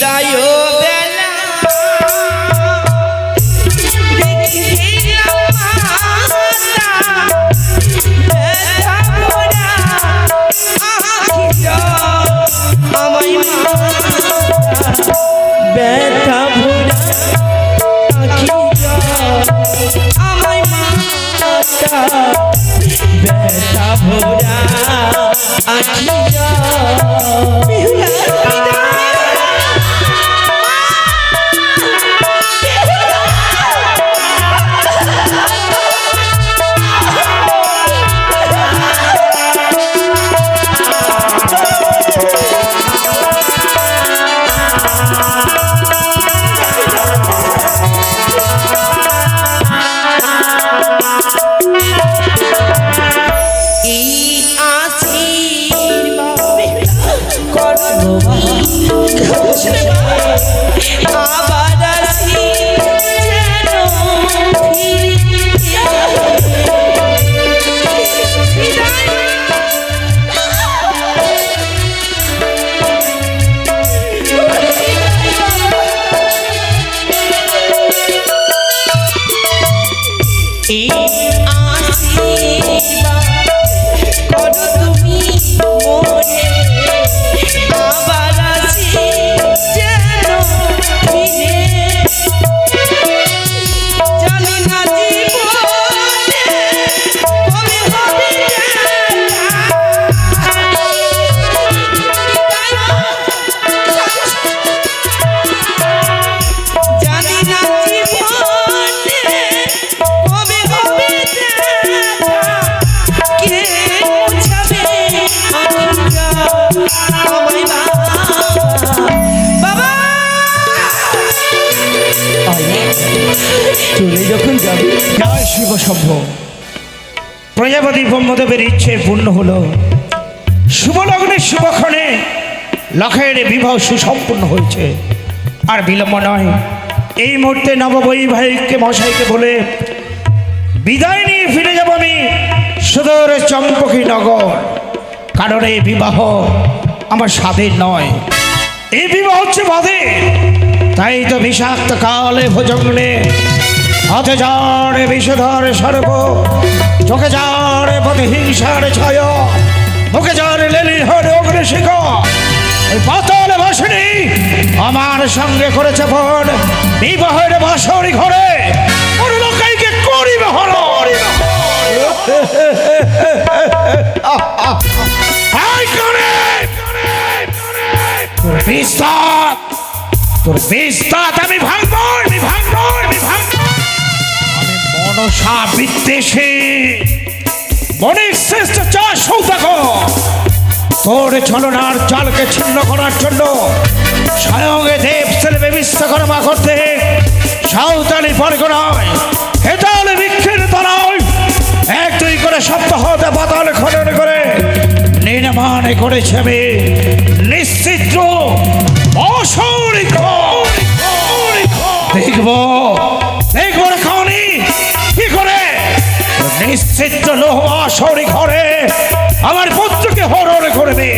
বিদায় বেলা ব্যথা ভরা আমায় মাতা ব্যথা ভরা আখিয়া চলে যখন যাবে জয় শিব শম্ভ। প্রজাপতি ব্রহ্মদেবের ইচ্ছে পূর্ণ হলো। শুভলগ্নে শুভক্ষণে লক্ষের বিবাহ সুসম্পূর্ণ হয়েছে। আর বিলম্ব নয়, এই মুহূর্তে নববৈবাহিককে মশাইকে বলে বিদায় নিয়ে ফিরে যাব আমি সুদূর চম্পকী নগর। কারণ এই বিবাহ আমার স্বাধীন নয়, এই বিবাহ হচ্ছে বাধে। তাই তো বিষাক্ত কালে ভোজনে হাতে যারে বিষধর সর্ব, চোখে যারে প্রতিহিংসার ছায়া, মুখে যারে লেলির হরে অগ্নিশিখ, ওই পাতাল বাসিনী আমার সঙ্গে করেছে ফোন বিবাহের বাসরি ঘরে ওর লোকাইকে করিবে হর। তোর বিস্তার আমি ভাঙবো, আমি ভাঙবো, আমি ভাঙবো। আমি মনসা বিদ্বেষে মনের শ্রেষ্ঠ চাষ সৌদাগর তোর ছলনার চালকে ছিন্ন করার জন্য স্বয়ংে দেব ছেলে বিশ্বকর্মা করতে সাঁওতালি পরগনায় হেতালে বৃক্ষের তলায় এক দুই করে সপ্তাহতে পাতাল খনন করে নির্মাণ করেছে আমি নিশ্চিত্র দেখবো দেখবো রেখনি কি করে নিশ্চিত লোহাশরি ঘরে আমার পুত্রকে হরণ করবে।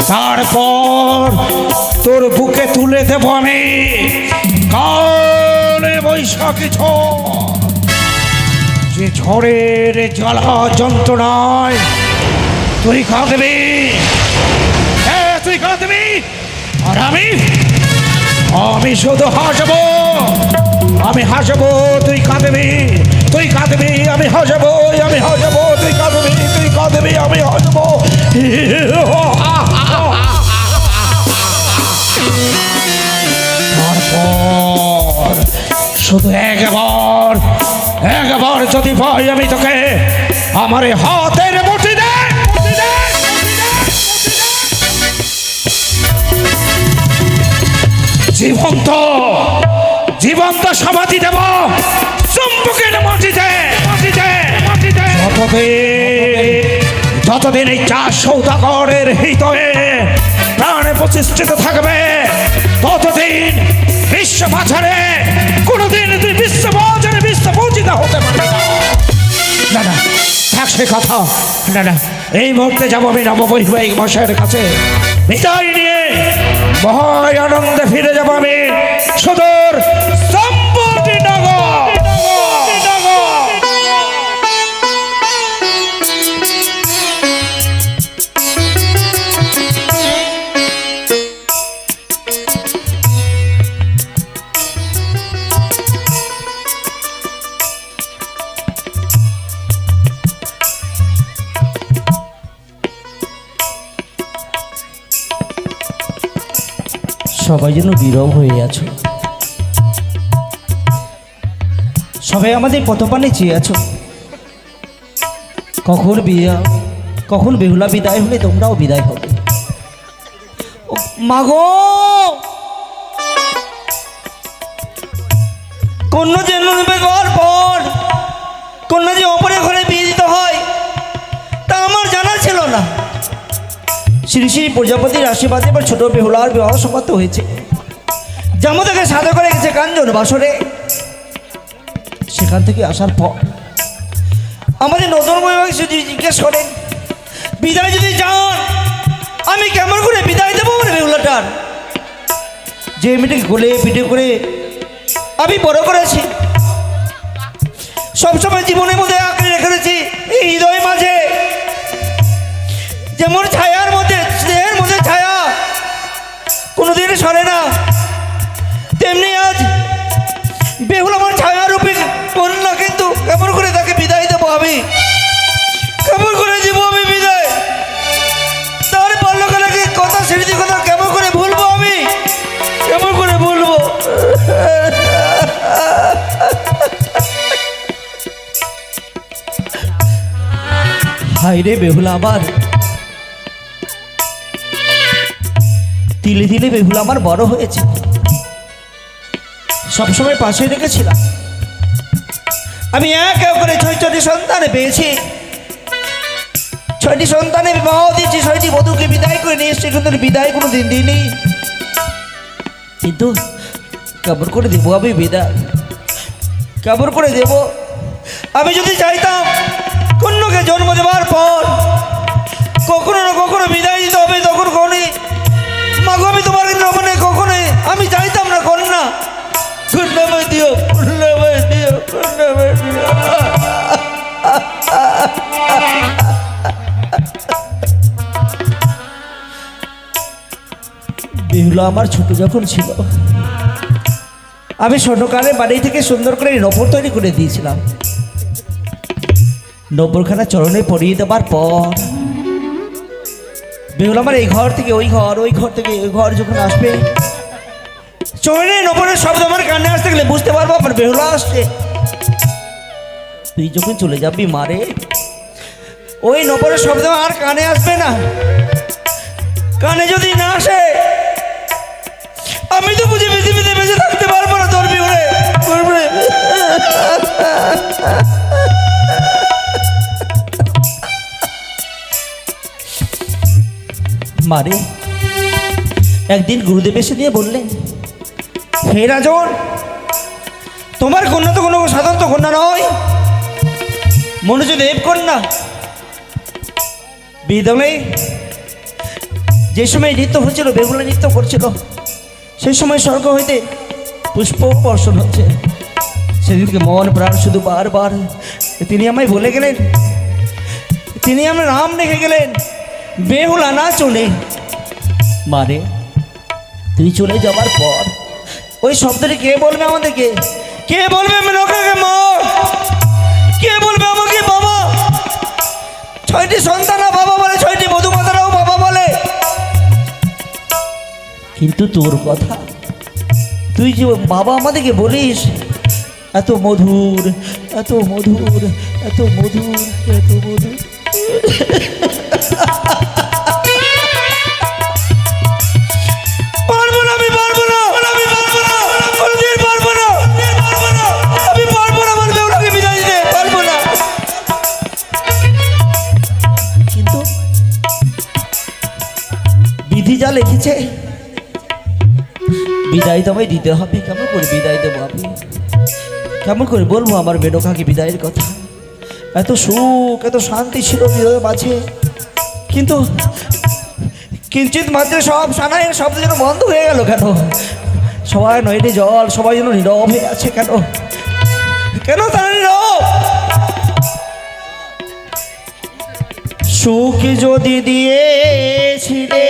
তারপর তোর বুকে তুলে দেব আমি কালে বৈশাখী ঝড়, যে ঝড়ের জ্বালা যন্ত্রণায় তুই কাঁদবি, তুই কাঁদবি আর আমি শুধু হাসবো, আমি হাসবো তুই কাঁদবি, তুই কাঁদবি আমি হাসবো, আমি হাসবো তুই কাঁদবি, তুই কাঁদবি আমি হাসবো। তারপর শুধু একবার যদি পাই আমি তোকে আমার হাতের মুঠি দে, জীবন্ত সমাধি দেব চুম্বকের মাটিতে। যতদিন এই চাষ সৌদাগরের হৃদয়ে প্রাণে প্রতিষ্ঠিত থাকবে ততদিন বিশ্ব বাজারে কোনোদিন তুই বিশ্ব বাজারে বিশ্ব পূজিত হতে পারবে না। না থাক সে কথা, না এই মুহূর্তে যাবো আমি নববৈবাহিক মশাইয়ের কাছে বিদায় নিয়ে মহায় আনন্দে ফিরে যাব আমি সুদূর সম্পত্তি নগর। সবাই যেন নীরব হয়ে আছো, সবাই আমাদের পথপানে চেয়ে আছো। কখন বেহুলা বিদায় হলে তোমরাও বিদায় হবে। মাগো, কন্যা জন্ম নেবে পর কন্যা যে অপরের ঘরে বিয়ে দিতে হয় তা আমার জানা ছিল না। শ্রী শ্রী প্রজাপতির আশীর্বাদে এবার ছোট বেহুলার বিবাহ সম্পন্ন হয়েছে। যেমন তাকে সাদা করে গেছে কাঞ্জন বাসরে। সেখান থেকে আসার পর আমাদের নতুন বৈবাহিক যদি জিজ্ঞেস করেন বিদায় যদি যান আমি কেমন করে বিদায় দেবো বেহুলাটার, যে মেয়েটাকে গোলে পিঠে করে আমি বড় করেছি, সবসময় জীবনের মধ্যে আঁকড়ে রেখেছি এই হৃদয় মাঝে। যেমন ছায়ার মধ্যে স্নেহের মধ্যে ছায়া কোনোদিন সরে না, তেমনি আজ বেহুল আমার ছায়ারূপী কন্যা, কিন্তু কেমন করে তাকে বিদায় দেবো আমি, কেমন করে দিব আমি বিদায়? তার বাল্যকালে কথা স্মৃতি কথা কেমন করে ভুলবো আমি, কেমন করে ভুলবো? হায় রে বেহুলা আমার, তিলে তিলে বেহুলা আমার বড় হয়েছে। সবসময় পাশে রেখেছিলাম আমি, এক এক করে 6টি সন্তান পেয়েছি, 6টি সন্তানে বিবাহ দিয়েছি, 6টি বধূকে বিদায় করে নিয়ে এসছি, কিন্তু বিদায় কোনো দিন দিইনি। কিন্তু কেমন করে দেবো আমি বিদায়, কেমন করে দেব? আমি যদি চাইতাম কন্যাকে জন্ম দেওয়ার পর কখনো না কখনো বিদায় দিতে হবে, তখন কখনই মাগো আমি তোমার মানে কখনোই আমি চাইতাম না কন্যা কন্যাময় দিও, কন্যাময় দিও, কন্যাময় দিও। বেহুলা আমার ছোট যখন ছিল আমি ছোটকালে বাড়ি থেকে সুন্দর করে নপুর তৈরি করে দিয়েছিলাম। নপুরখানা চরণে পরিয়ে দেবার পর বেহুলা আমার এই ঘর থেকে ওই ঘর, ওই ঘর থেকে ওই ঘর যখন আসবে, চরণে নপুরের শব্দ আমার কানে আসতে গেলে বুঝতে পারবো আমার বেহুলা আসছে। তুই যখন চলে যাবি মারে, ওই নপুরের শব্দ আর কানে আসবে না। কানে যদি না আসে আমি তো বুঝে পৃথিবীতে বেঁচে থাকতে পারবো না তোর বিহুরে। মারে একদিন গুরুদেব এসে দিয়ে বললেন, হে রাজন, তোমার কন্যা তো কোনো সাধারণত কন্যা নয়, মনোজ দেব কন্যা। বিদ্যালয়ে যে সময় নৃত্য হচ্ছিল, বেহুলা নৃত্য করছিল, সেই সময় স্বর্গ হইতে পুষ্প বর্ষণ হচ্ছে। সেদিনকে মন প্রাণ শুধু বারবার তিনি আমায় বলে গেলেন, তিনি আমার নাম রেখে গেলেন, বেহুলা না চলে। মানে তুই চলে যাবার পর ওই শব্দটি কে বলবে আমাদেরকে? কে বলবে মেনকাকে মা? কে বলবে আমাকে বাবা? 6টি সন্তানরা বাবা বলে, 6টি বধূমাতারাও বাবা বলে, কিন্তু তোর কথা তুই যে বাবা আমাদেরকে বলিস, এত মধুর, এত মধুর, এত মধুর, এত মধুর। পারবো না, আমি পারবো না, আমি পারবো না, কোনোদিন পারবো না, আমি পারবো না, আমার বেহুলাকে বিদায় দিতে পারবো না। কিন্তু বিধি যা লিখেছে বিদায় তো আমায় দিতে হবে। কেমন করে বিদায় দেবো আমি? কেমন করে বলবো আমার মেনকাকে বিদায়ের কথা? এত সুখ, এত শান্তি ছিল হৃদয়ের মাঝে, কিন্তু কিঞ্চিত মাত্রে সব সানাইয়ের শব্দ যেন বন্ধ হয়ে গেল কেন? সবাই নয়টি জল, সবাই যেন নীরব হয়ে আছে কেন? কেন তারা নীরব? সুখ যদি দিয়েছিলে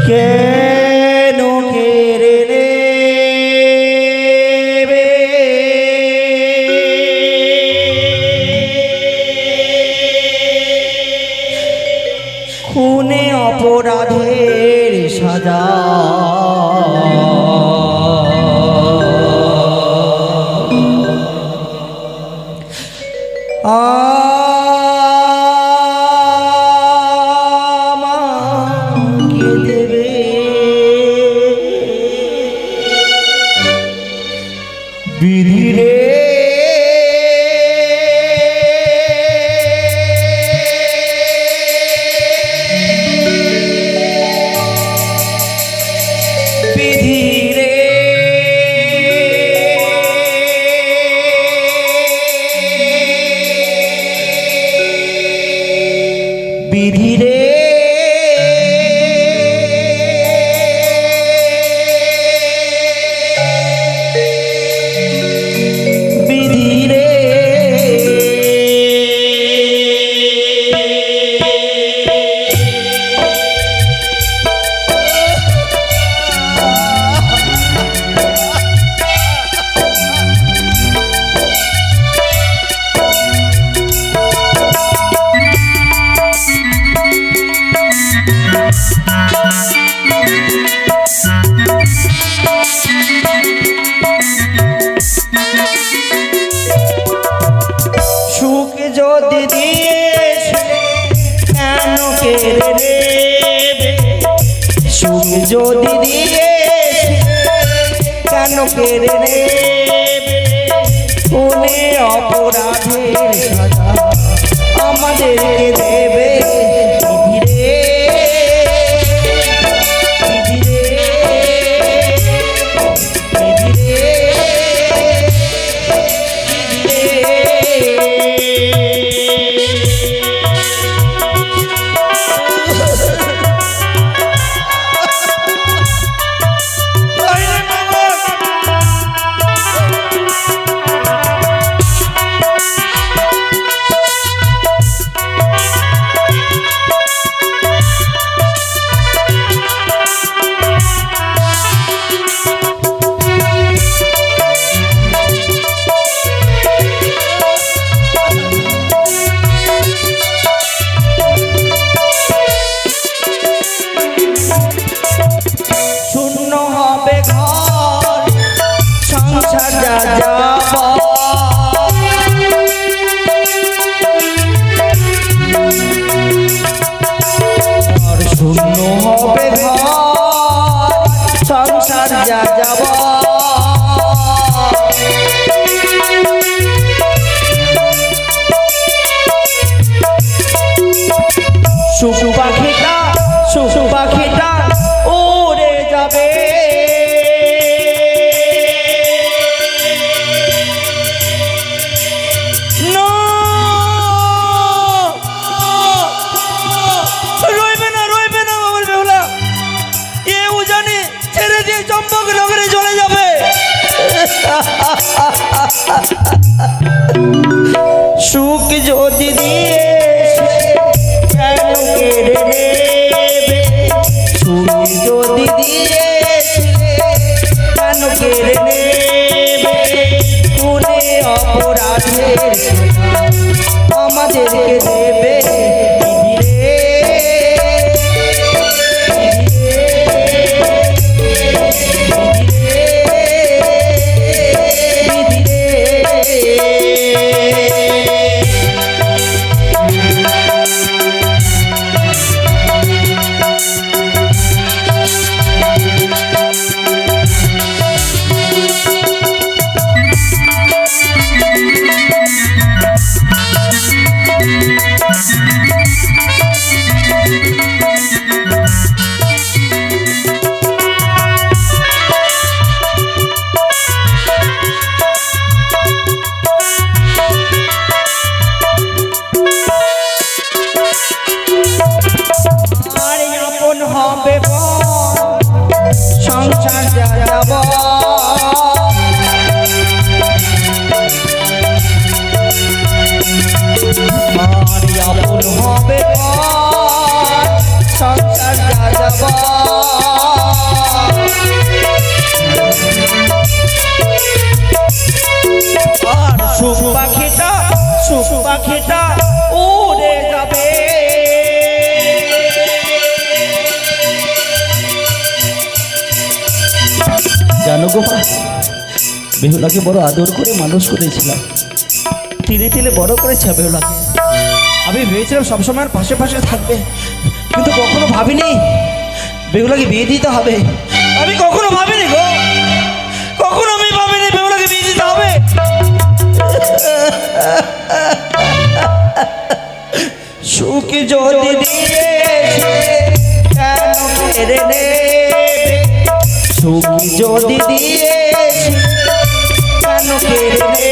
কেন কেড়ে নেবে? খুনে অপরাধের সাজা আমাকে দেবে? বিধি রে বিধি রে বিধি রে বিধি রে সুখ যদি দিয়েছিলে কেন কেড়ে নেবে? সুখ যদি দিয়েছিলে কেন কেড়ে নেবে? খুনে অপরাধের সাজা আমাদেরকে দেবে। বিধি রে বিধি রে শূন্য হবে ঘর সংসার যা যাব, আর শূন্য হবে ঘর সংসার যা যাব। সুখ পাখিটা সুখ পাখিটা উড়ে যাবে, রইবে না রইবে না বাবার বেহুলা। এ উজানি ছেড়ে দিয়ে চম্পক নগরে চলে যাবে। সুখ যদি দিয়ে কেন কেড়ে নেবে? সুখ যদি দিয়েছিলে কেন কেড়ে নেবে? খুনে অপরাধের আমাদেরকে দেবে। বিধি রে বিধি রে পাখিটা উড়ে যাবে। জানো গো মা, বেহুলাকে বড় আদর করে মানুষ করেছিলাম, তিলে তিলে বড় করেছে বেহুলাকে। আমি ভেবেছিলাম সবসময় আর পাশে পাশে থাকবে, কিন্তু কখনো ভাবিনি বেহুলাকে বিয়ে দিতে হবে। আমি কখনো ভাবিনি গো, কখনো আমি ভাবিনি বেহুলাকে বিয়ে দিতে হবে। সুখ যদি দিয়েছে কেন কেড়ে নেবে, সুখ যদি দিয়েছে কেন কেড়ে নেবে,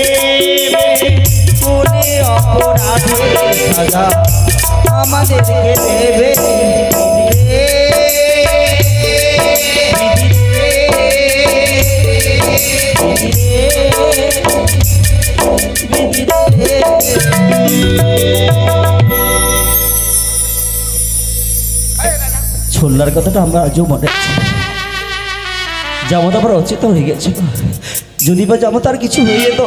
কোনে অপরাধের সাজা আমাদেরকে দেবে। ছোল্লার কথাটা আমরা আজও মনে আছে। জামাতা আবার অচেতন হয়ে গেছে, যদি বা জামাতার কিছু হয়ে যেত,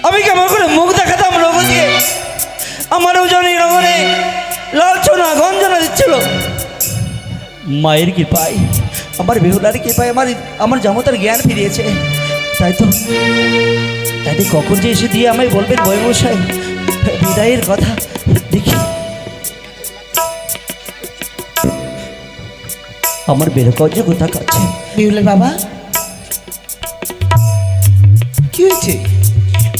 আমি কেমন করে মুখ দেখাতাম লোক দিয়ে। আমার ওজনে রঙনে লালচনা গঞ্জনা দিচ্ছিল। মায়ের কৃপায়, আমার বেহুলার কৃপায় আমার জামাতার জ্ঞান ফিরিয়েছে। তাই তো কখন যে এসে দিয়ে আমায় বলবেন বয়মশাই বিদায়ের কথা। দেখি আমার বেরোকার্য কোথা কাছে। বেহুলার বাবা, কি হয়েছে?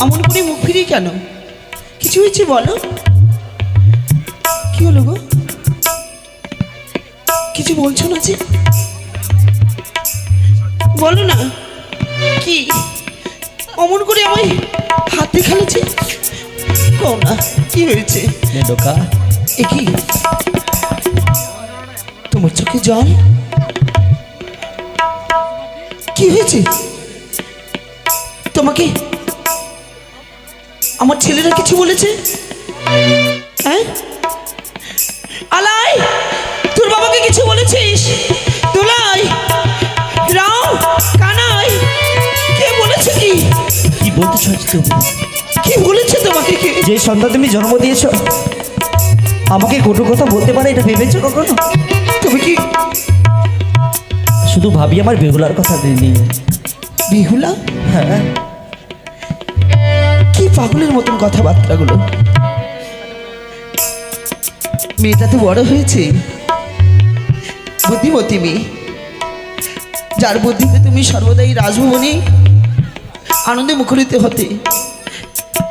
এমন করে মুখ ফিরিয়ে কেন? কিছু হয়েছে বলো। কি হলো গো? কিছু বলছো না যে? বলো না, কি অমন করে আমায় হাতে খেলেছে? কও না, কি হয়েছে? মেনকা, এ কি তোমার চোখে জল? কি হয়েছে তোমাকে? আমার ছেলেরা কিছু বলেছে? হ্যাঁ আলাই, তোর বাবাকে কিছু বলেছিস? দুলাই, রাও, কানাই, কে বলেছে? কি বলতে চাইছো তুমি? কি বলেছে তোমাকে? কে? যে সন্তান তুমি জন্ম দিয়েছো আমাকে কটু কথা বলতে পারে, এটা ভেবেছো কখনো? তুমি কি শুধু ভাবি আমার বেহুলার কথা নিয়ে। বেহুলা? হ্যাঁ, কি পাগলের মতন কথাবার্তাগুলো। মেয়েটা তো বড় হয়েছে, বুদ্ধিমতী মেয়ে, যার বুদ্ধিতে তুমি সর্বদাই রাজভবনে আনন্দে মুখরিত হতে।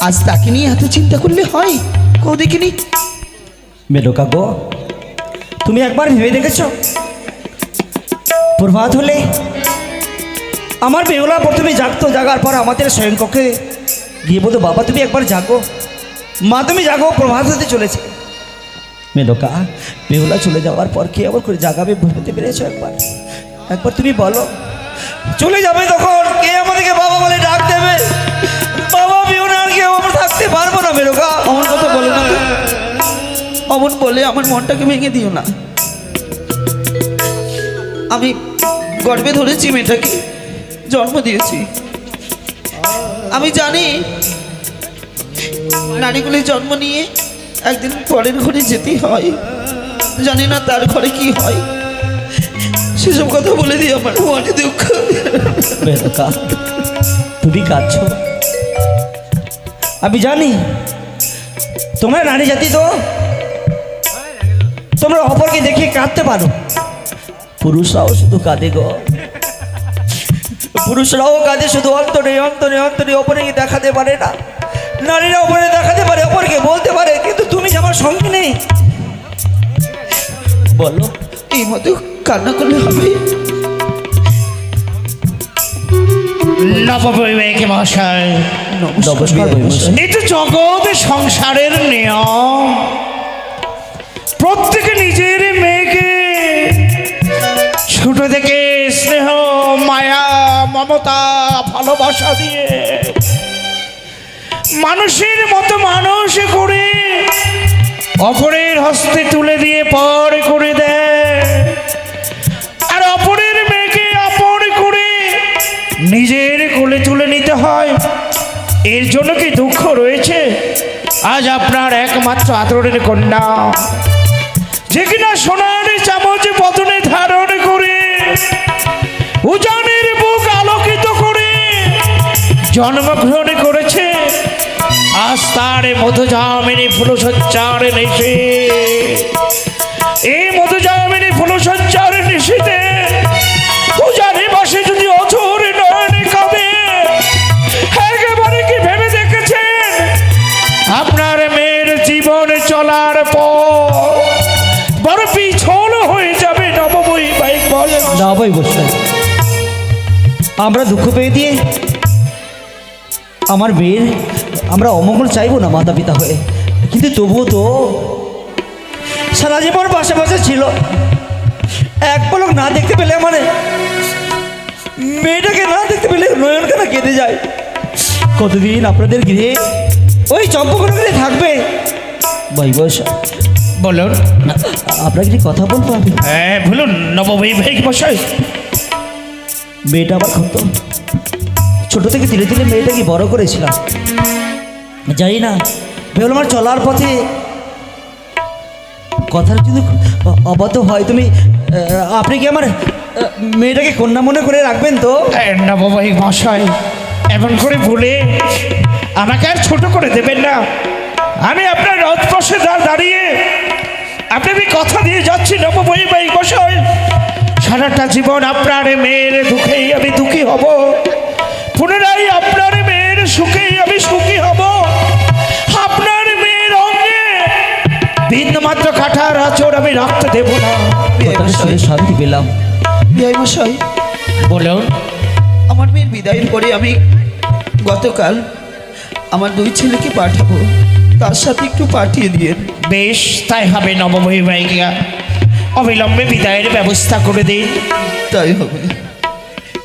আজ তাকে নিয়ে এত চিন্তা করলে হয়? কেউ দেখিনি। মেনকা গো, তুমি একবার ভেবে দেখেছো প্রভাত হলে আমার বেহুলা প্রথমে জাগতো, জাগার পর আমাদের স্বয়ংকক্ষে গিয়ে বলতো বাবা তুমি একবার জাগো, মা তুমি জাগো, প্রভাত হতে চলেছে। মেনকা, বেহুলা চলে যাওয়ার পর কে আবার করে জাগাবে ভেবে পেরেছো? একবার তুমি বলো। চলে যাবে তখন কে আমাদেরকে বাবা বলে ডাক দেবে? বাবা বেহুলা আর কেউ আমরা থাকতে পারবো না। মেনকা, অমন কথা বলো না, অমন বলে আমার মনটাকে ভেঙে দিও না। আমি গর্বে ধরেছি মেয়েটাকে, জন্ম দিয়েছি। আমি জানি নারীগুলি জন্ম নিয়ে একদিন পরের ঘরে যেতেই হয়, জানি না তার ঘরে কি হয়। সেসব কথা বলে দিই, আমার মনে দুঃখ। মেনকা, তুমি কাঁদছো, আমি জানি। তোমরা নারী জাতি তো, তোমরা অপরকে দেখে কাঁদতে পারো, পুরুষরাও শুধু কাঁদে গো। পুরুষরাও কাঁদে, শুধু অন্তরে অন্তরে অন্তরে অপরে দেখাতে পারে না। নারীরা অপরে দেখাতে পারে, অপরকে বলতে পারে, কিন্তু তুমি যে আমার সঙ্গে নেই। বলো, এই মতো কান্না করলে হবে? নববৈবাহিক মহাশয়, নমস্কার বৈমশাই। এটা জগৎ সংসারের নিয়ম। প্রত্যেকে নিজের মেয়েকে ছোট থেকে স্নেহ, মায়া, মমতা, ভালোবাসা দিয়ে মানুষের মতো মানুষ করে অপরের হস্তে তুলে দিয়ে পর করে দেয়। আর অপরের মেয়েকে অপর করে নিজের কোলে তুলে নিতে হয়। এর জন্য কি দুঃখ রয়েছে? আজ আপনার একমাত্র আদরের কন্যা, যে কিনা সোনার চামচ বদনে ধারণ করে উজানের বুক আলোকিত করে জন্মগ্রহণ করেছে, আজ তার মধুজামিনী ফুলসজ্জার নেশে, এই মধুজামিনী ফুলসজ্জার নেশিতে উজানে বসে যদি অঝোর নয়নে কাঁদে, একেবারে কি ভেবে দেখেছেন আপনার মেয়ের জীবন চলার পর বড় পিছল হয়ে যাবে নববৈবাহিক বলেন? না ভাই বসে, আমরা দুঃখ পেয়ে দিয়ে আমার মেয়ের আমরা অমঙ্গল চাইবো না মাতা পিতা হয়ে, কিন্তু তবুও তো সারা জীবন পাশে পাশে ছিল, এক পলক না দেখতে পেলে মানে মেয়েটাকে না দেখতে পেলে নয়ন কেনা কেঁদে যায়। কতদিন আপনাদের গৃহে ওই চম্পকনগরে থাকবে? ভাই বসা বলুন। আপনাকে কি কথা বলবো আমি? হ্যাঁ বলুন নববৈবাহিক মশাই। মেয়েটা আবার কত ছোট থেকে ধীরে ধীরে মেয়েটাকে বড় করেছিলাম, জানি না বেহল আমার চলার পথে কথার যদি অবত হয়, তুমি আপনি কি আমার মেয়েটাকে কন্যা মনে করে রাখবেন তো? নববৈবাহিক মশাই, এমন করে বলে আমাকে আর ছোট করে দেবেন না। আমি আপনার রথপথে দাঁড়িয়ে আপনাকে কথা দিয়ে যাচ্ছি নববৈবাহিক মশাই, সারাটা জীবন আপনার মেয়ের দুঃখেই আমি দুঃখী হব, পুনরায় আপনার মেয়ের সুখেই আমি সুখী হব। আপনার মেয়ের অঙ্গে বিন্দুমাত্র কাঁটার আঁচড় আমি রাখতে দেব না। কথাটা শুনে শান্তি পেলাম। বিআই মশাই, বলুন। আমার মেয়ের বিদায়ের পরে আমি গতকাল আমার 2 ছেলেকে পাঠাবো, তার সাথে একটু পাঠিয়ে দিয়ে। বেশ, তাই হবে নববৈবাহিকা, অবিলম্বে বিদায়ের ব্যবস্থা করে দিন। তাই হবে।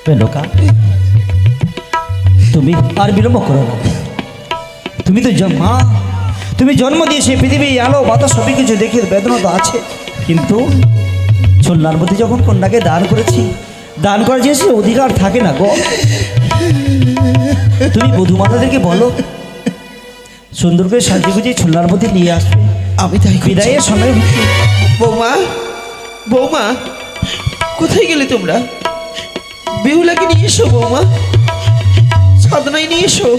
পেলোকা, তুমি আর বিলম্ব করো না। তুমি তো মা, তুমি জন্ম দিয়েছে পৃথিবী, আলো বাতাস সবই কিছু দেখে বেদনা তো আছে, কিন্তু ছোলনার মধ্যে যখন কন্যাকে দান করেছি, দান করার যে অধিকার থাকে না গো। তুমি বধূমাতাদেরকে বলো সুন্দর করে সাজিয়ে গুজিয়ে ছোলনার মধ্যে নিয়ে আসবে, আমি তাই বিদায়ের সময়। বৌমা, বৌমা, কোথায় গেলে তোমরা? বেহুলাকে নিয়ে এসো বৌমা, সাধনায় নিয়ে এসো,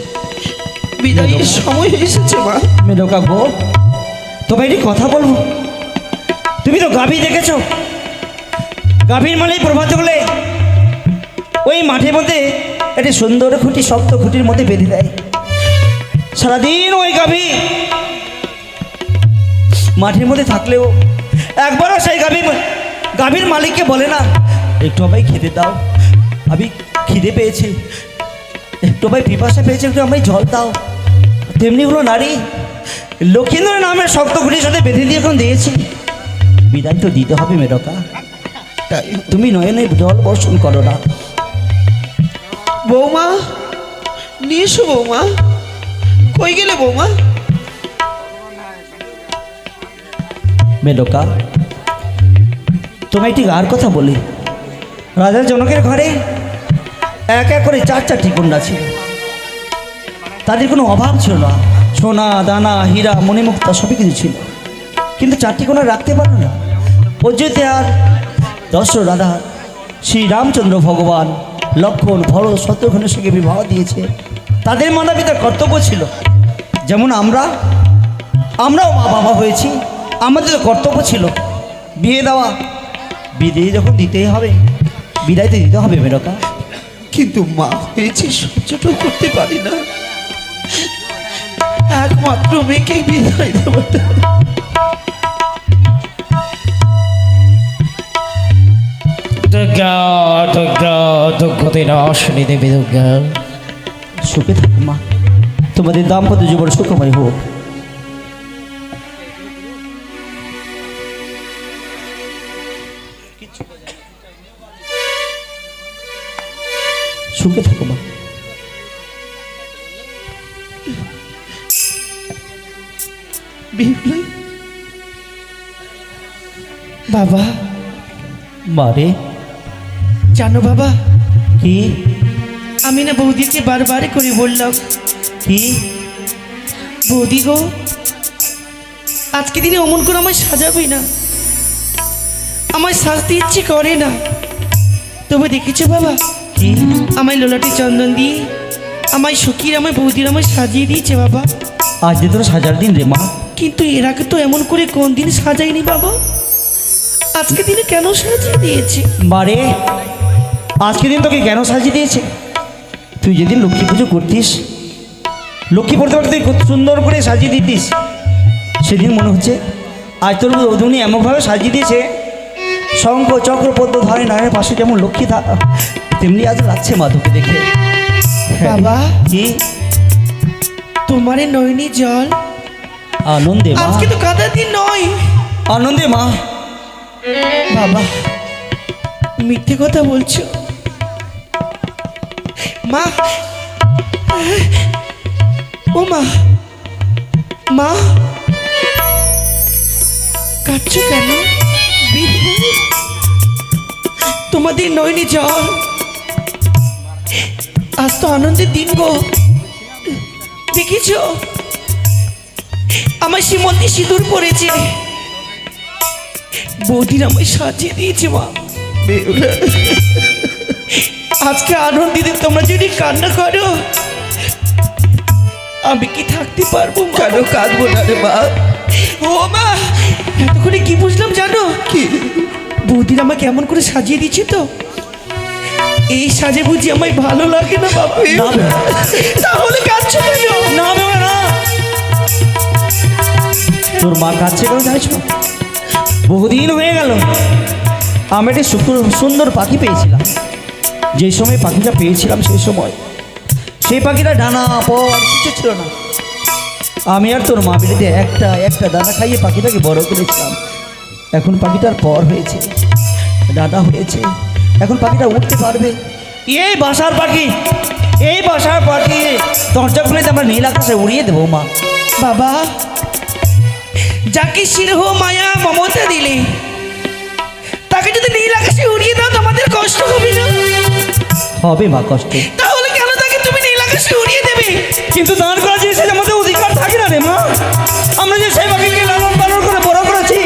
বিদায়ের সময় এসেছে মা। মেনকা গো, তোমায় একটি কথা বলবো। তুমি তো গাভী দেখেছো, গাভীর মানে প্রভাত হলে ওই মাঠের মধ্যে একটি সুন্দর খুঁটি শক্ত খুঁটির মধ্যে বেঁধে দেয়, সারাদিন ওই মাঠের মধ্যে থাকলেও একবারও সেই গাভীর মালিককে বলে না একটু আমায় খেতে দাও, আমি খিদে পেয়েছে, একটু আমায় পিপাসা পেয়েছে, একটু আমায় জল দাও। তেমনি হলো নারী, লক্ষিন্দর নামের শক্ত খুঁটির সাথে বেঁধে দিয়ে এখন দিয়েছি, বিদায় তো দিতে হবে মেরকা। তাই তুমি নয়নে জল বর্ষণ করো না। বৌমা, নিয়ে এসো বৌমা, কই গেলে বৌমা? মেনকা, তোমায় ঠিক আর কথা বলি, রাজা জনকের ঘরে এক এক করে 4-4টি কন্যা ছিল, তাদের কোনো অভাব ছিল না, সোনা দানা হীরা মণিমুক্তা সবই কিছু ছিল, কিন্তু 4টি কন্যা রাখতে পারল না। অযোধ্যা আর দশরথ রাধা শ্রী রামচন্দ্র ভগবান লক্ষ্মণ ভরত শত্রুঘ্নের সঙ্গে বিবাহ দিয়েছে, তাদের মাতা পিতার কর্তব্য ছিল, যেমন আমরাও মা বাবা হয়েছি, আমাদের কর্তব্য ছিল বিয়ে দেওয়া, বিয়ে যখন দিতেই হবে, বিদায় তো দিতে হবে মেনকা। কিন্তু মা হয়েছি সহ্যটাও করতে পারি না, একমাত্র মেয়েকে বিদায় দেওয়াটা। দুর্গা দুর্গা দুর্গতি নাশিনী দেবী দুর্গা। সুখে থাকো মা, তোমাদের দাম্পত্য জীবন সুখময় হোক। সুখে থাকো মা। বিপ্লব বাবা, মারে জানো বাবা, কি আমি না বৌদিকে বারবার করে বললাম, কি বৌদি গো, আজকে দিনে অমন করে আমায় সাজাবে না, আমায় সাজতে ইচ্ছে করে না। তবে দেখেছো বাবা, কি আমায় লোলাটি চন্দন দিয়ে আমায় সখীর আমায় বৌদির আমায় সাজিয়ে দিয়েছে বাবা। আজ যে তোর সাজার দিন রে মা। কিন্তু এর আগে তো এমন করে কোন দিন সাজাইনি বাবা, আজকে দিনে কেন সাজিয়ে দিয়েছে? বারে, আজকে দিন তোকে কেন সাজিয়ে দিয়েছে? তুই যেদিন লক্ষ্মী পুজো করতিস, লক্ষ্মী পড়তে পড়তে তুই কত সুন্দর করে সাজিয়ে দিতিস, সেদিন মনে হচ্ছে আজ তোর অধুনি এমনভাবে সাজিয়ে দিয়েছে, শঙ্খ চক্র পদ্ম ধরে নারায়ণের পাশে যেমন লক্ষ্মী তেমনি আজ লাগছে মা তোকে দেখে। বাবা, কি তোমারে নয়নি জল আনন্দে মা, আজকে তো কাদা দিন নয়। আনন্দে মা। বাবা, মিথ্যে কথা বলছো মা। ও মা, মা কাঁদছো কেন? তোমাদের নয়নি জল, আজ তো আনন্দের দিন গো। দেখেছো আমার সীমন্তে সিঁদুর পড়েছে, বৌদির আমায় সাজিয়ে দিয়েছে মা। আজকে আনন্দিতে তোমরা যদি কান্না করো, আমি কি থাকতে পারবো? কেন কাঁদবো না রে মা? ও মা, এতক্ষণে কি বুঝলাম জানো? কি? বৌদির আমাকে কেমন করে সাজিয়ে দিচ্ছে তো, এই সাজে বুঝি আমায় ভালো লাগে না বাবা। তাহলে কাঁদছো কেন? না বাবা না, তোর মা কাছে কেন জানিস? বহুদিন হয়ে গেল আমি একটি সুন্দর পাখি পেয়েছিলাম। যে সময় পাখিটা পেয়েছিলাম সেই পাখিটা ডানা পর কিছু ছিল না। আমি আর তোর মা বিলিতে একটা দানা খাইয়ে পাখিটাকে বড় করেছিলাম। এখন পাখিটার পর হয়েছে, ডানা হয়েছে, এখন পাখিটা উঠতে পারবে। এই বাসার পাখি, এই বাসার পাখি দরজা খুলে আমরা নীল আকাশে উড়িয়ে দেবো মা। বাবা, যাকে স্নেহ মায়া মমতা দিলে, তাকে যদি নীল আকাশে উড়িয়ে দাও, তোমাদের কষ্ট হবে না? হবে মা কষ্ট। তাহলে কেন তাকে তুমি নীল আকাশে উড়িয়ে দেবে? কিন্তু দান করা জিনিসের আমাদের অধিকার থাকে না রে মা। আমরা যে সেই পাখিকে লালন পালন করে বড় করেছি,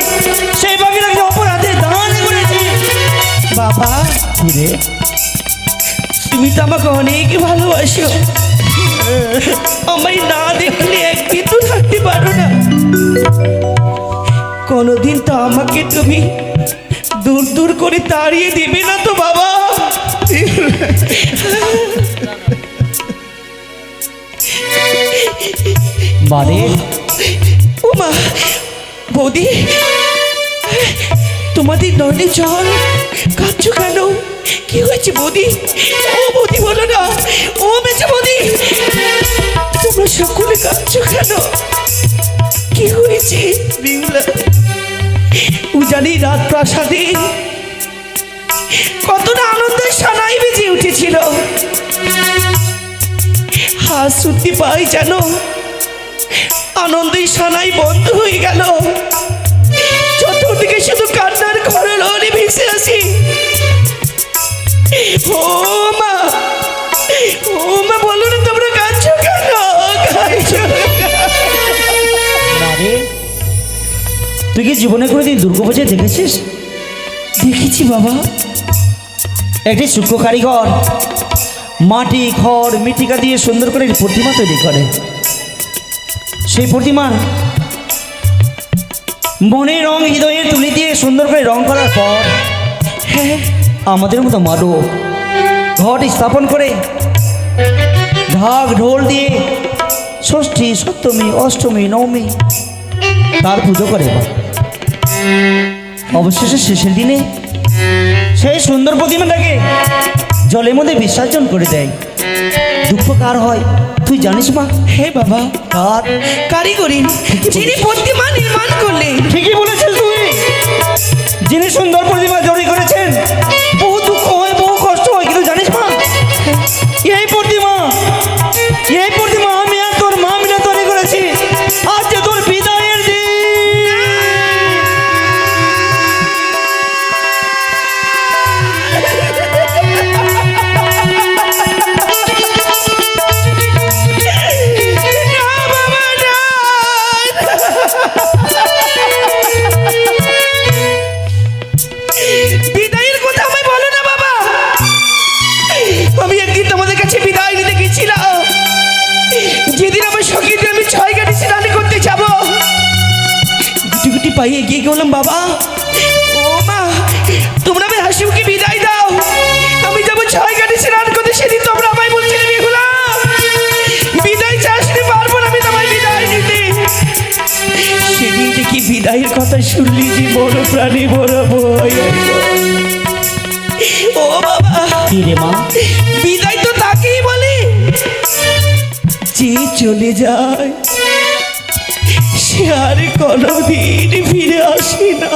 সেই পাখিটাকে অপরাধে দান করেছি। বাবা, রে তুমি তো আমাকে অনেক ভালোবাসো, আমায় না দেখলে একদিন তো থাকতে পারো না। কোনোদিন তো আমাকে তুমি দূর দূর করে তাড়িয়ে দিবে না তো বাবা? মানে ও মা, বৌদি, তোমাদের নয়নে জল, কাঁদছো কেন? কি হয়েছে বৌদি? ও বৌদি বলো না, ও বেঁচে বৌদি, তোমরা সকলে কাঁদছো কেন? কি হয়েছে? বিমলা, উজানি রাত প্রাসাদে কতটা আনন্দের সানাই বেজে উঠেছিল, হাত সত্যি পাই জানো, আনন্দের সানাই বন্ধ হয়ে গেল। চতুর্দিকে শুধু কান্নার খরলরে ভেসে আসি। ও মা, ও মা, বলো না তোমরা কাঁদছো কেন? কাঁদছো? মানে তুই কি জীবনে কোনোদিন দুর্গাপূজা দেখেছিস? দেখেছি বাবা। একটি সূক্ষ্ম কারিগর মাটি খড় মৃত্তিকা দিয়ে সুন্দর করে একটি প্রতিমা তৈরি করে। সেই প্রতিমার মনে রং হৃদয়ের তুলি দিয়ে সুন্দর করে রং করার পর হ্যাঁ, আমাদের মতো মারো ঘট স্থাপন করে ঢাক ঢোল দিয়ে ষষ্ঠী সপ্তমী অষ্টমী নবমী তার পুজো করে। অবশেষে শেষের দিনে সেই সুন্দর প্রতিমাটাকে জলের মধ্যে বিসর্জন করে দেয়। দুঃখ কার হয় তুই জানিস মা? হে বাবা, কার? কারিগরি যিনি প্রতিমা নির্মাণ করলেন। ঠিকই বলেছিস তুই, যিনি সুন্দর প্রতিমা তৈরি করেছেন। বহু দুঃখ হয়, বহু কষ্ট হয়, কিন্তু জানিস মা, এই প্রতিমা আমি আর তোর মা মিলে তৈরি করেছি। আজ যে তোর বিদায়ের দিন। না বাবা, না। পায়ে এগিয়ে গেলাম। বাবা, ও মা, তোমরা আমি হাসিমুখে বিদায় দাও। আমি যাবো ছয় ঘাটে স্নান করতে। সেদিন তোমরা আমায় বলছিলে বেহুলা বিদায় চাষতে পারবো না, আমি তোমায় বিদায় দিতে। সেদিন থেকে বিদায়ের কথা শুনলি যে বড় প্রাণী বড় ভয়। ও বাবা, কি রে মা? বিদায় তো তাকেই বলে যে চলে যায়, সে আর কোনোদিন ফিরে আসে না।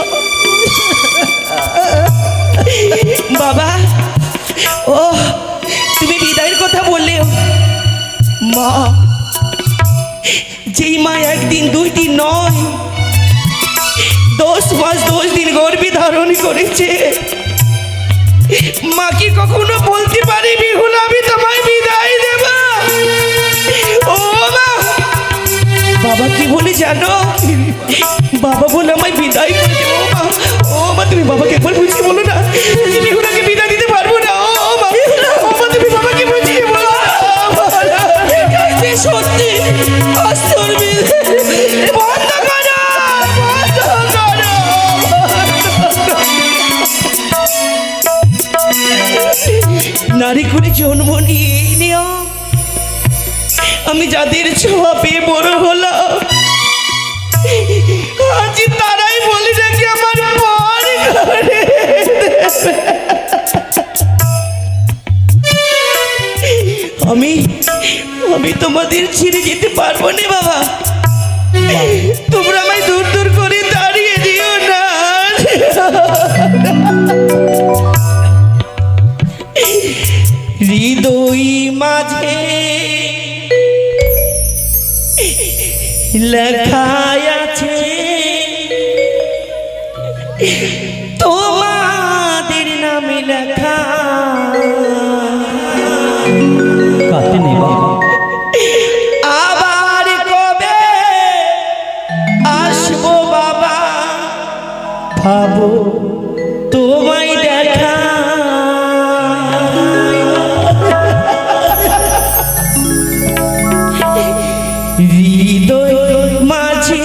বাবা, ও তুমি বিদায়ের কথা বললেও মা, যেই মা একদিন 2 দিন নয় 10 মাস 10 দিন গর্ভে ধারণ করেছে, মা কি কখনো বলতে পারি বিহুলা আমি তোমায় বিদায় দেব? ও মা, বাবা কি বলে জানো? বাবা বলে আমায় বিদায় করে দেবো। ও মা, তুমি বাবাকে একবার বুঝিয়ে বলো না যে বিহুলাকে বিদায় দিতে পারবো না। ও মা, ও মা, তুমি বাবাকে বুঝিয়ে বলো। সত্যি আস্তর বন্ধ করো, বন্ধ করো। নারী করে জন্ম নিয়ে এই নিয়ম। আমি যাদের ছোঁয়া পেয়ে বড় হলাম, আজ তারাই বলে নাকি আমার পর করে। আমি আমি তোমাদের ছেড়ে যেতে পারবো না বাবা। তোমরা আমায় দূর দূর করে দাঁড়িয়ে দিও না। হৃদয় মাঝে লেখা আছে তোমাদের নামে লেখা। কাটতে নেই বাবা। আবার কবে আসবো বাবা, ভাবো তোমায় দেখা। হৃদয় মাঝে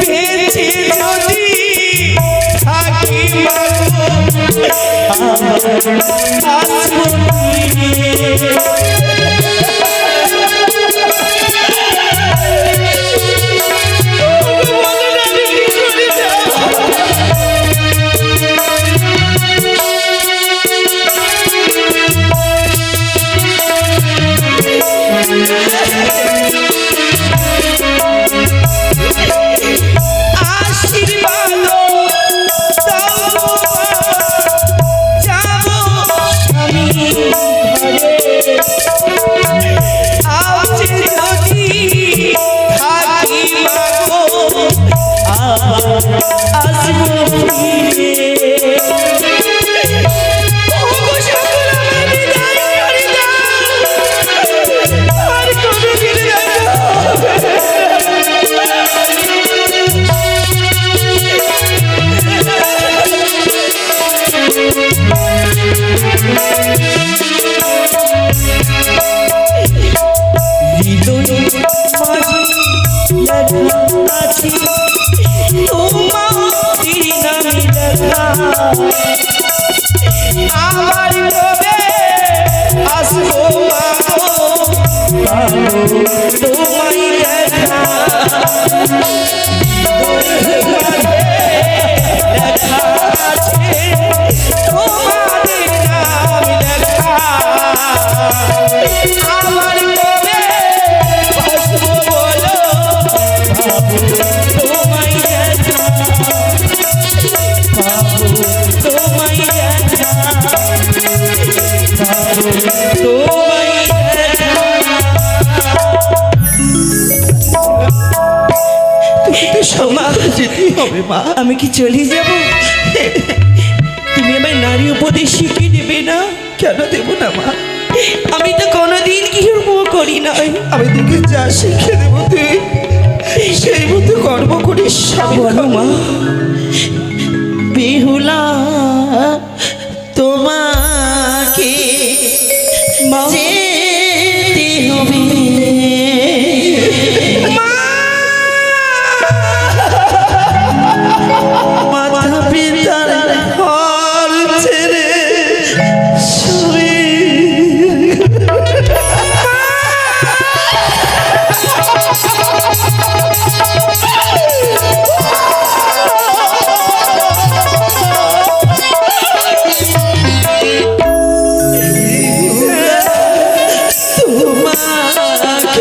বেঁচে যদি থাকি মাগো আসবো আশীর্বাদ দাও যাবো স্বামী ঘরে আজ যদি থাকি মাগো আবার আসবো ফিরে ওগো সকল আমার বিদায় করে দাও আর কোনোদিন দেখা হবে হৃদয়ে মাঝে লেখা আছে তোমার নামে লেখা আমার কবে আসবো মাগো পাবো তোমায় দেখা হৃদয়ে মাঝে লেখা আছে তোমাদের নাম লেখা আমার কবে আসবো বলো পাবো তোমায় দেখা পাবো তোমায় দেখা পাবো তোমায় দেখা তুমি তো সমাজ যেতেই হবে মা আমি কি চলে যাব তুমি আমায় নারী উপদেশ শিখিয়ে দেবে না কেন দেবো না মা? আমি তো কোনোদিন গৃহকর্ম করি নাই আমি তোকে যা শিখে দেবো তুই সেই মতো কর্ম করিস। স্বামী বলো মা বেহুলা তোমাকে মা যেতে হবে মাতা পিতার ঘর ছেড়ে শুয়ে তোমাকে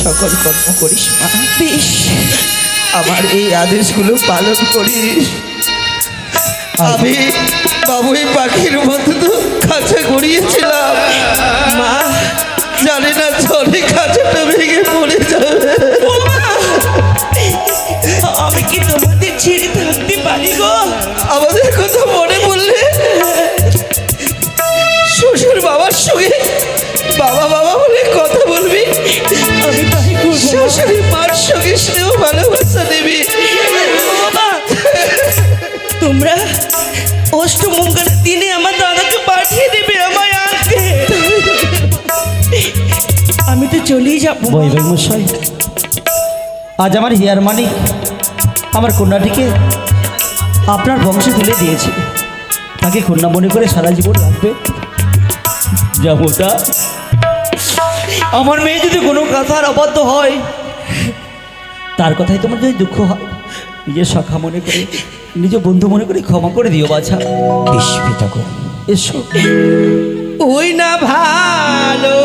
সকল কর্ম করিস মা। বেশ, আমার এই আদেশগুলো পালন করিস। আমি বাবুই পাখির মতো তো খাঁচা গড়িয়েছিলাম মা। জানি না জলে খাঁচাটা ভেঙে পড়ে যাবে। ও মা, আমি কি তোমাদের ছেড়ে থাকতে পারি গো? আমাদের কথা মনে পড়লে শ্বশুর বাবার সঙ্গে বাবা বাবা বলে কথা বলবি, আমি তাই করবো মা। শাশুড়ি মার সঙ্গে স্নেহ ভালোবাসা দেবি। ও মা, তোমরা অষ্টমঙ্গলের দিনে আমার দাদাকে পাঠিয়ে দেবে আমায় আনতে। আমি তো চলেই যাবো মা। বৈবাহিক মশাই, আজ আমার হিয়ার মানিক আমার কন্যাটিকে আপনার বংশে তুলে দিয়েছে, তাকে কন্যা মনে করে সারা জীবন রাখবে। যাবো তা আমার মেয়ে যদি কোনো কথার অবাধ্য হয়, তার কথাই তোমার যদি দুঃখ হয়, নিজের সখা মনে করে, নিজের বন্ধু মনে করে ক্ষমা করে দিও বাছা। বিস্মিত গো, এসো। ওই না ভালো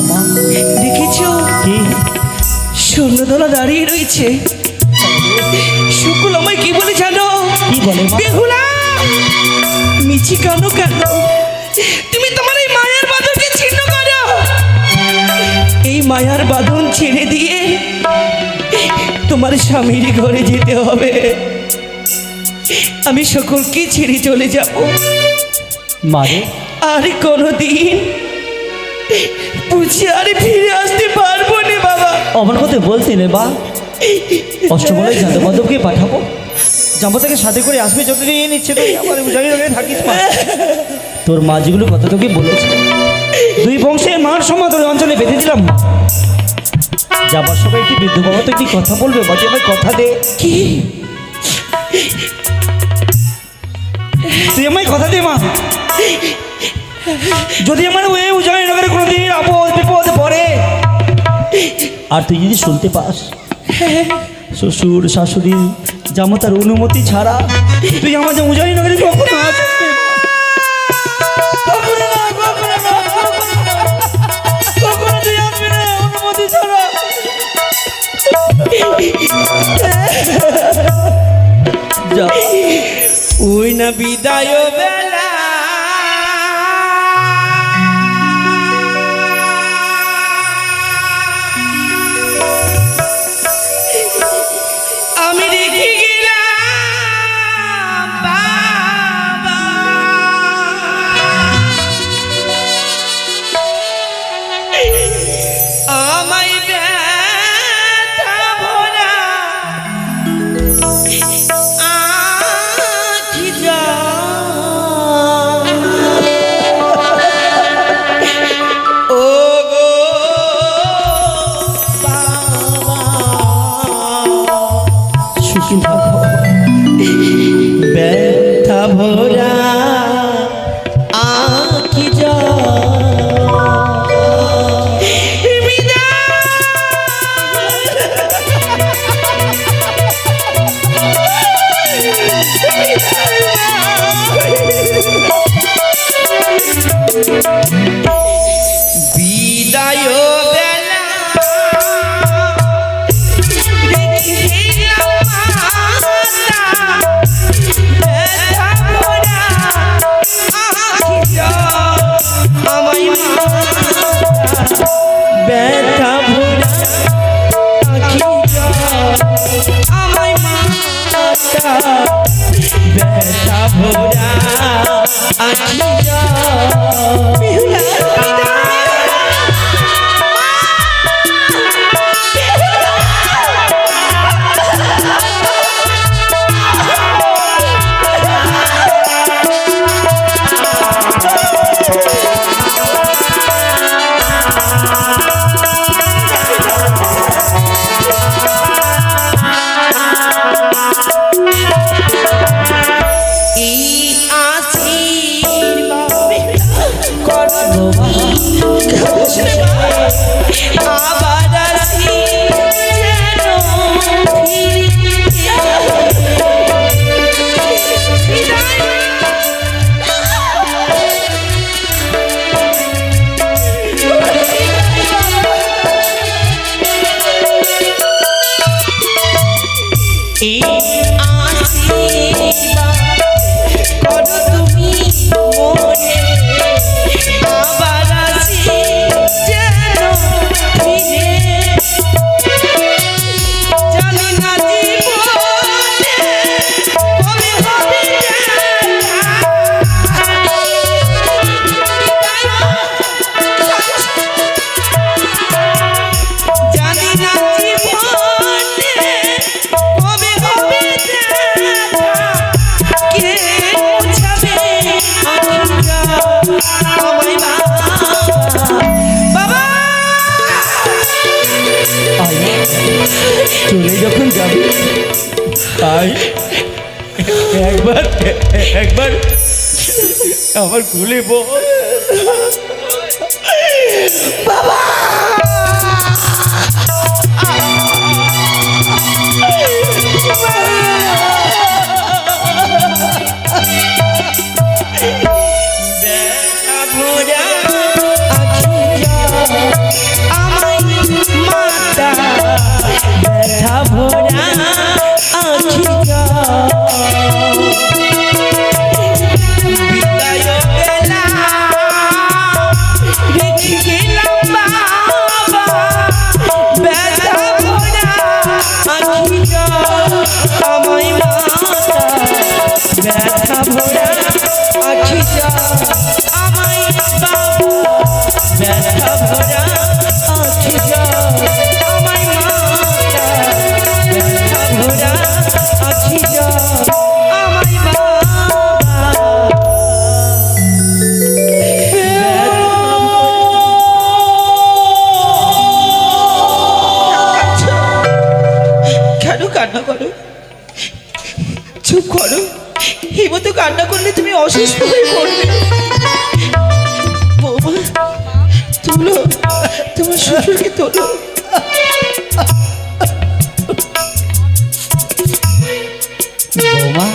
মা দেখেছো কি সৈন্যদলা দাঁড়িয়ে রয়েছে। শুকুল আমায় কি বলে জানো? কি বলে মা? বেহুলা মিছি কেন কেন তুমি তোমার এই মায়ের বাঁধনকে ছিন্ন করো। এই মায়ার বাঁধন ছেড়ে দিয়ে তোমার স্বামীর ঘরে যেতে হবে। আমি সকলকে ছেড়ে চলে যাব। মারে আর কোনোদিন বুঝি আর ফিরে আসতে পারবো না বাবা। আমার কথা বলছিলে বা অষ্টমলাই যাদব মাধবকে পাঠাবো, জামাতাকে সাথে করে আসবে, যত নিয়ে নিচ্ছে তুই আমার উজানি রঙে থাকিস মা। তোর মা যেগুলো কথা তোকে বলেছে, দুই বংশের মান সম্মান তোর অঞ্চলে বেঁধে দিলাম মা। যাবার সময় একটি বৃদ্ধ বাবা তো একটি কথা বলবে, বাকি আমায় কথা দে। কি তুই আমায় কথা দে মা, যদি আমার ওই উজানি নগরে কোনোদিন আপদ বিপদ পড়ে আর তুই যদি শুনতে পাস শ্বশুর শাশুড়ি জামাতার অনুমতি ছাড়া তুই আমাদের উজানি নগরে কখনো আসিস না। কখনো না, কখনো না, কখনো তুই আসবি না অনুমতি ছাড়া। যা ওই না বিদায় বেলা আমি রেখে গেলাম বাবা। আমায় ব্যথা ভরা আখি জল। ও গো বাবা, সুখী থাকো। ব্যথা ভরা আখি বিদায় বেলা রেখে গেলাম মাতা। ব্যথা ভরা আখি জল। আমায় মাতা। ব্যথা ভরা আখি জল। আমায় মাতা। ব্যথা ভরা আখি জল। এই আশীর্বাদ করো আবার আসি যেন ফিরে। এই আশীর্বাদ করো তুমি মনে আবার আসি যেন ফিরে। জানি না জীবনে কবে হবে জানি না জীবনে কবে হবে কে মুছাবে আঁখি আমায় বাবা। চলে যখন যাবি তাই একবার একবার আমার কুলে বল। ব্যথা ভরা আখি জল। ভরা আখি যা আমায় বাবা ব্যথা ভরা আখি যা আমায় মাতা ব্যথা ভরা আখি যা আমায় বাবা কেন কান্না করো? চুপ করো, এই মতো কান্না করলে তুমি অসুস্থ হয়ে পড়বে। বৌমা তুলো, তোমার শ্বশুরকে তোলো। বৌমা,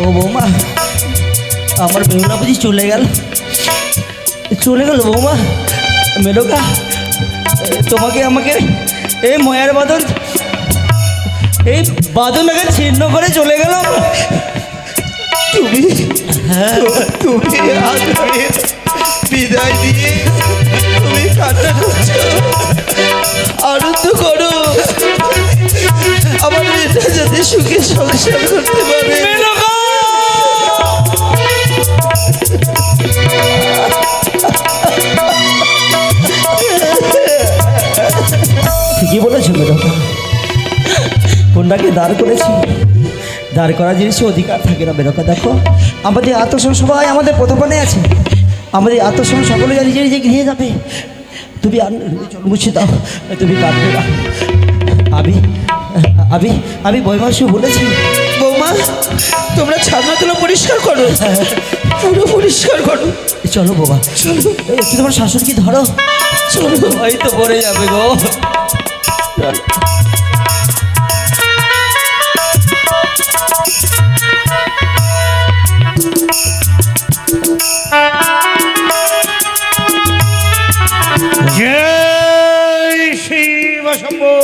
ও বৌমা, আমার বেহুলা বুঝি চলে গেল বৌমা। মেনকা, তোমাকে আমাকে এই ময়ার বাদন, এই বাদনকে ছিন্ন করে চলে গেল। তুমি তুমি আগে বিদায় দিয়ে তুমি কান্না করছো। আনন্দ করো, আমার মেয়েটা যাতে সুখে সংসার করতে পারে। ঠিকই বলেছো মেনকা, কোনটাকে দাঁড় করেছি, দাঁড় করা জিনিসের অধিকার থাকে না মেনকা। দেখো আমাদের আত্মসম সবাই আমাদের প্রথমে আছে, আমাদের আত্মসম সকলে জানি যে গৃহে যাবে। তুমি চল মুছে দাও, তুমি কাঁদবে না। আমি বৈমাসু বলেছি। বৌমা তোমরা ছাদনাতলা পরিষ্কার করো, পুরো পরিষ্কার করো। চলো বাবা, চলো একটু তোমার শাশুড়ি কি ধরো, চলো। ওই তো পড়ে যাবে গো। জয় শিব শম্ভু,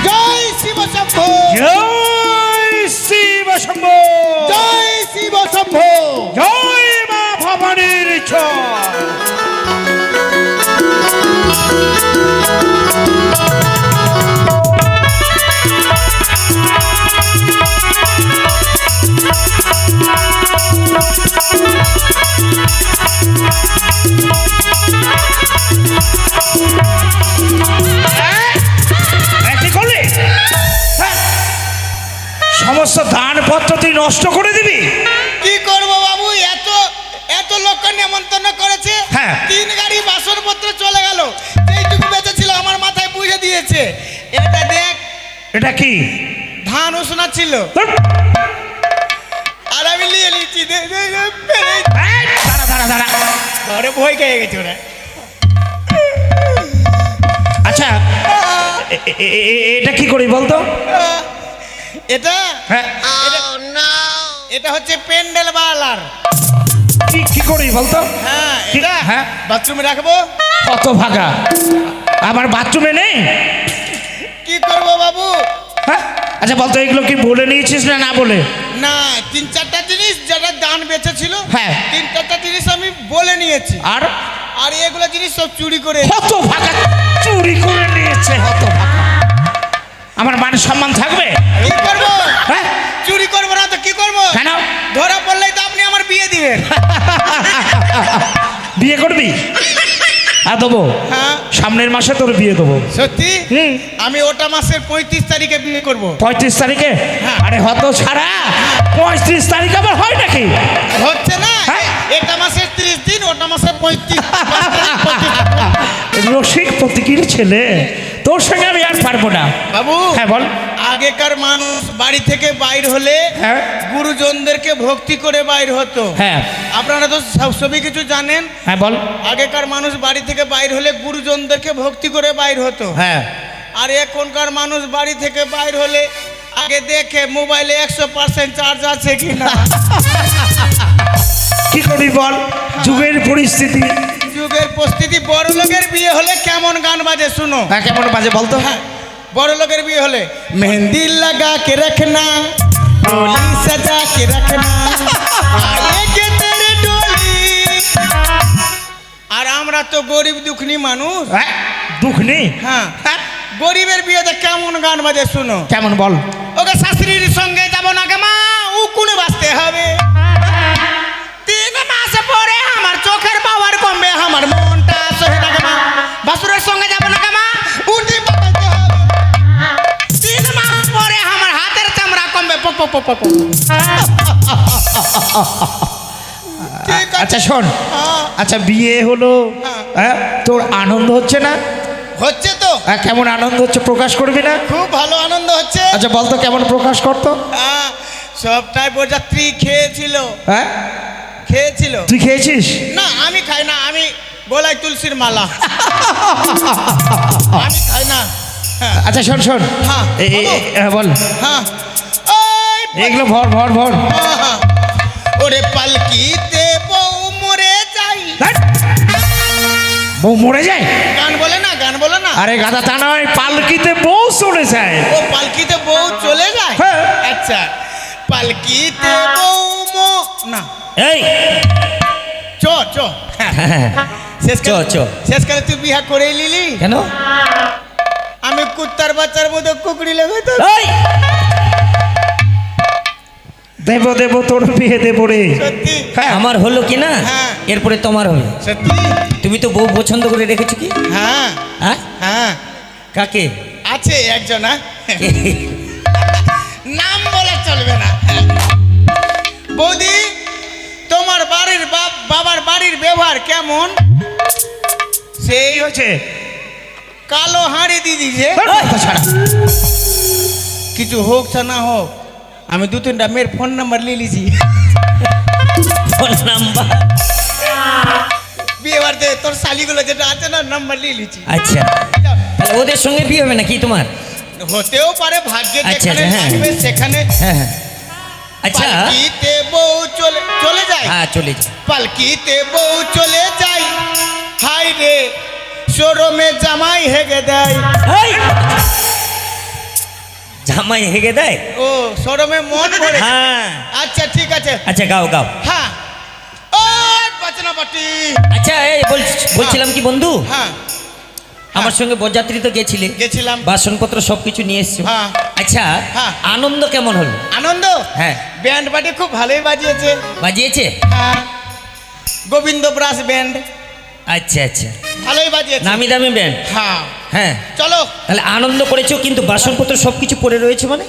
জয় শিব শম্ভু, জয় শিব শম্ভু, জয় শিব শম্ভু। জয় মা ভবানীর চর। কি করলি? হ্যাঁ? সমস্ত দানপত্র তুই নষ্ট করে দিবি? কি করব বাবু, এত এত লোককে নেমন্তন্ন করেছে, হ্যাঁ। 3 গাড়ি বাসনপত্র চলে গেল। যেইটুকু বেঁচে ছিল আমার মাথায় বুঝে দিয়েছে। এটা দেখ, এটা কি? ধান উষনা ছিল, ধুর। আর আমি নিয়ে নিচ্ছি। এই, দাঁড়া। ঘরে ভয় খেয়ে গেছে ওরা। আচ্ছা এটা কি করি বলতো? এটা হ্যাঁ, এটা হচ্ছে প্যান্ডেল বালার। কি করি বলতো? হ্যাঁ, কি? এটা হ্যাঁ। বাথরুমে রাখবো। কত ভাগা, আমার বাথরুমে নেই? কি করব বাবু? হ্যাঁ, আচ্ছা বলতো এগুলো কি বলে নিয়েছিস না বলে? না, 3-4টা জিনিস যেটা দান বেঁচেছিল, হ্যাঁ। 3-4টা জিনিস আমি বলে নিয়েছি। আর আর এগুলো জিনিস সব চুরি করে। কত ভাগা চুরি করে নিয়েছে, কত ভাগা। আমার মান সম্মান থাকবে? কি করবো? হ্যাঁ, চুরি করবো না তো কি করবো? কেন? ধরা পড়লেই তো আপনি আমার বিয়ে দিবেন। বিয়ে করবি? আর দেবো, হ্যাঁ সামনের মাসে তোর বিয়ে দেবো। সত্যি? হুম। আমি ওটা মাসের 35 তারিখে বিয়ে করব। 35 তারিখে? হ্যাঁ। আরে হত ছাড়া 35 তারিখ আবার হয় নাকি? হচ্ছে না, হ্যাঁ। এটা মাসের 30 দিন, ওটা মাসের 35। রসিক প্রতীকীর ছেলে, তোর সঙ্গে আমি আর পারবো না। বাবু, হ্যাঁ বল। আগেকার মানুষ বাড়ি থেকে বাইর হলে হ্যাঁ। গুরুজনদেরকে ভক্তি করে বাইর হতো। হ্যাঁ। আপনারা তো সবই কিছু জানেন। হ্যাঁ বল। আগেকার মানুষ বাড়ি থেকে বাইর হলে গুরুজনদেরকে ভক্তি করে বাইর হতো। হ্যাঁ। আর এখনকার মানুষ বাড়ি থেকে বাইর হলে আগে দেখে মোবাইলে 100% চার্জ আছে কিনা। কি করি বল, যুগের পরিস্থিতি। যুগের পরিস্থিতি। বড় লোকের বিয়ে হলে কেমন গান বাজে শুনো। হ্যাঁ, কেমন বাজে বলতো? হ্যাঁ, বড় লোকের বিয়ে হলে মেহেंदी लगा के रखना, डोली सजा के रखना, आएगे तेरे डोली। আর আমরা তো গরিব দুঃখী মানুষ। হ্যাঁ, দুঃখ নেই। হ্যাঁ, গরিবের বিয়েতে কেমন গান বাজে শুনো। কেমন বল? ওকে শাশুড়ির সঙ্গে যাব না গে মা, পক পক পক পক পক। ঠিক আছে। আচ্ছা শোন, হ্যাঁ, আচ্ছা বিয়ে হলো, হ্যাঁ তোর আনন্দ হচ্ছে না? হচ্ছে তো, হ্যাঁ, কেমন আনন্দ হচ্ছে প্রকাশ করবি না? খুব ভালো আনন্দ হচ্ছে। আচ্ছা বলতো কেমন প্রকাশ করতো? হ্যাঁ, সবটাই বরযাত্রী খেয়েছিল, হ্যাঁ খেয়েছিল। তুই খেয়েছিস? না আমি খাই না, আমি গলায় তুলসীর মালা, আমি খাই না। হ্যাঁ আচ্ছা শোন শোন, হ্যাঁ, হ্যাঁ বল, হ্যাঁ ওই এগুলো ভর ভর ভর। হ্যাঁ, ওরে পালকিতে বউ মরে যাই। ধ্যাৎ, বউ মরে যায়? গান বলে না, গান বলে না। আরে গাধা, তা নয়, পালকিতে বউ চলে যায়। ও পালকিতে বউ চলে যায়। হ্যাঁ। আচ্ছা, পালকিতে বউ না, এই চ চ। হ্যাঁ, শেষকালে চ, চ। শেষকালে তুই বিহা করে নিলি, কেন? আমি কুত্তার বাচ্চার মতো কুকুরি লেগে তো। এই, দেব দেব তোর বিয়ে দেব রে। সত্যি হ্যাঁ, আমার হলো কি না, হ্যাঁ। এরপরে তোমার হবে। সত্যি। তুমি তো বউ পছন্দ করে রেখেছো কি? হ্যাঁ হ্যাঁ, হ্যাঁ, কাকে? আছে একজন। নাম বলা চলবে না। বৌদি, তোমার বাড়ির বাবার বাড়ির ব্যবহার কেমন? সেই কি হয়েছে? কালো হাঁড়ি দিয়ে দিছে। কথা ছাড়া। কিছু হোক বা না হোক, আমি দু তিনটা মেয়ের ফোন নাম্বার নিয়ে লিছি। Phone number? বিয়ে বাড়িতে তোর শালিগুলো যেটা আছে না, নাম্বার নিয়ে লিছি। আচ্ছা, তাহলে ওদের সঙ্গে বিয়ে হবে নাকি তোমার? হতেও পারে, ভাগ্যে আচ্ছা, যেখানে হ্যাঁ। থাকবে সেখানে। হ্যাঁ হ্যাঁ, আচ্ছা, পালকিতে বউ চলে চলে যায়, হ্যাঁ চলে যা। পালকিতে বউ চলে যায়, হাই রে শোরুমে জামাই হেগে দেয়। এই, জামাই হেগে দেয়? ও শোরুমে মন ভরে। হ্যাঁ, আচ্ছা ঠিক আছে। আচ্ছা গাও গাও। হ্যাঁ, ওই বাচনা পাটি। আচ্ছা এই বলছিলাম কি বন্ধু, হ্যাঁ, আমার সঙ্গে বরযাত্রী তো গেছিলে, গেছিলাম। বাসনপত্র সবকিছু নিয়ে এসছো। হ্যাঁ। আচ্ছা, হ্যাঁ। আনন্দ কেমন হলো? আনন্দ, হ্যাঁ। ব্যান্ড পার্টি খুব ভালোই বাজিয়েছে। বাজিয়েছে? হ্যাঁ, গোবিন্দ ব্রাস ব্যান্ড আচ্ছা আচ্ছা, ভালোই বাজিয়েছে। নামি দামি ব্যান্ড। হ্যাঁ, হ্যাঁ, চলো। তাহলে আনন্দ করেছো, কিন্তু বাসনপত্র সবকিছু পড়ে রয়েছে মানে?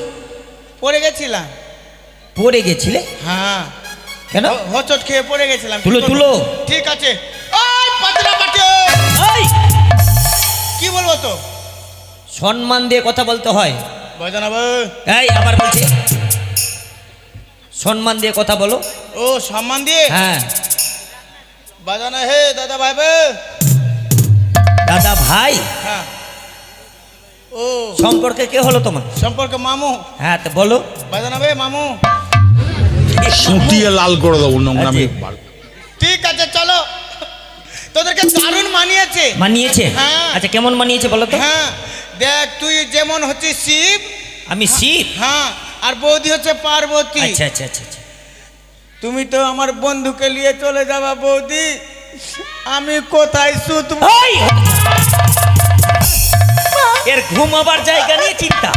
পড়ে গেছিলাম। পড়ে গেছিলে হ্যাঁ, কেন? হোঁচট খেয়ে পড়ে গেছিলাম। তুলো, কি করবো? তুলো। ঠিক আছে। ওই বাচনা পাটি, এই, কি বলবো তো? সম্মান দিয়ে কথা বলতে হয়। বাজনা বউ। এই আবার বলছি, সম্মান দিয়ে কথা বলো। ও সম্মান দিয়ে হ্যাঁ, বাজানা হে দাদা ভাই বে। দাদা ভাই হ্যাঁ, ও সম্পর্কে কে হলো তোমার? সম্পর্কে মামু। হ্যাঁ তো বলো। বাজানা বে মামু। সুটিয়ে লাল করে দেবো নোংরামি। ঠিক আছে চলো, তোদেরকে দারুণ মানিয়েছে। মানিয়েছে? হ্যাঁ। আচ্ছা কেমন মানিয়েছে বলো তো? হ্যাঁ, দেখ তুই যেমন হচ্ছিস শিব, আমি শিব? হ্যাঁ, আর বৌদি হচ্ছে পার্বতী। আচ্ছা আচ্ছা আচ্ছা আচ্ছা। তুমি তো আমার বন্ধুকে নিয়ে চলে যাবা বৌদি, আমি কোথায় শুতব? এই! এর ঘুমাবার জায়গা নিয়ে চিন্তা।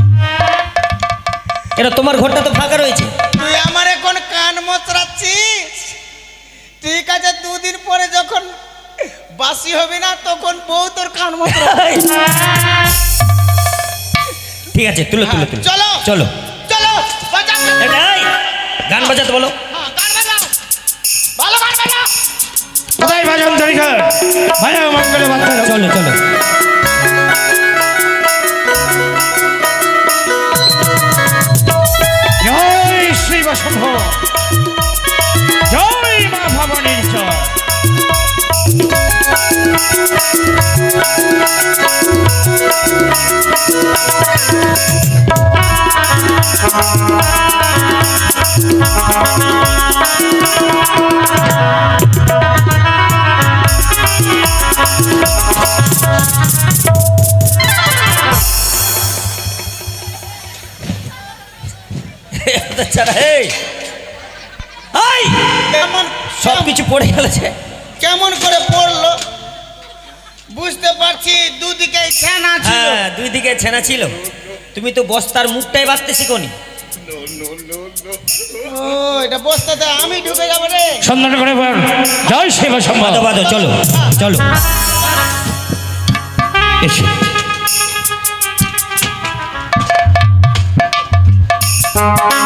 এটা তোমার ঘরটা তো ফাঁকা রয়েছে। তুই আমার এখন কান মোচড়াচ্ছিস। ঠিক আছে, দুদিন পরে যখন বাসি হবে না তখন বউ তোর কান মোচড়াবে। ঠিক আছে, তুলো তুলো তুলো। চলো চলো চলো, বাজা। এই, গান বাজাতে বলো। হ্যাঁ, গান বাজাও, ভালো গান বাজাও। কোথায় বাজন তরিকার? বাজাও মঙ্গলে বাজাও। চলো চলো। জয় শ্রী বসম্ভ, জয় মা ভবানীর জয়। ছাড়া এই, এই, কেমন সবকিছু পড়ে গেছে। কেমন করে পড়লো বুঝতে পারছি, দুদিকে ছানা ছিল। হ্যাঁ, দুই দিকে ছেনা ছিল। তুমি তো বস্তার মুখটাই বাঁচতে শিখোনি। ও এটা বস্তাতে আমি ঢুকে যাবো রে। সন্ধান করে বল, জয় শ্রী বসম্ভ। বাদো বাদো, চলো চলো। এসো। হ্যাঁ,